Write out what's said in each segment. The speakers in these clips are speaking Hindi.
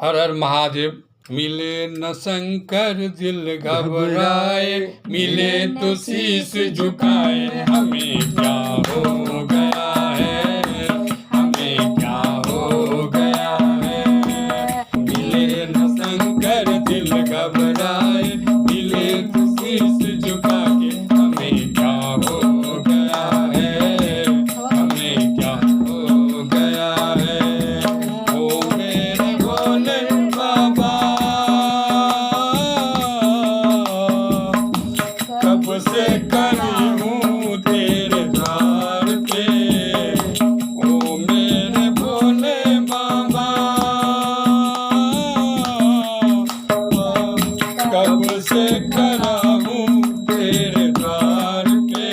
हर हर महादेव। मिले न शंकर दिल घबराए, मिले तो शीश झुकाए, हमें क्या हो गया है, हमें क्या हो गया है। मिले न शंकर दिल घबराए, मिले तो शीश झुका के, हमें क्या हो गया है, हमें क्या हो गया है। ओ मेरे भोले बाबा, कब से खड़ी हूँ तेरे द्वार पे। ओ मेरे भोले बाबा, कब से खड़ा हूँ तेरे द्वार पे।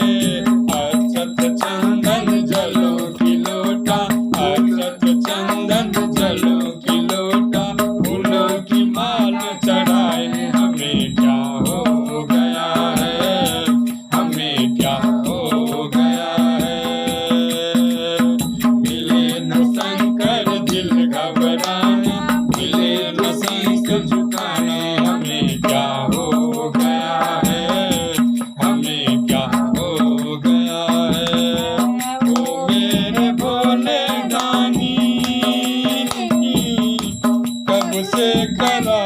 अक्षत चंदन जलो की लोटा, अक्षत चंदन जलो की लोटा, फूलों की माल चढ़ाए, हमें क्या हो गया है, हमें क्या हो गया है। मिले न शंकर दिल घबराने, मिले न शंख झुकाने, हमें क्या हो गया है, हमें क्या हो गया है। ओ मेरे भोले दानी, कब से खड़ा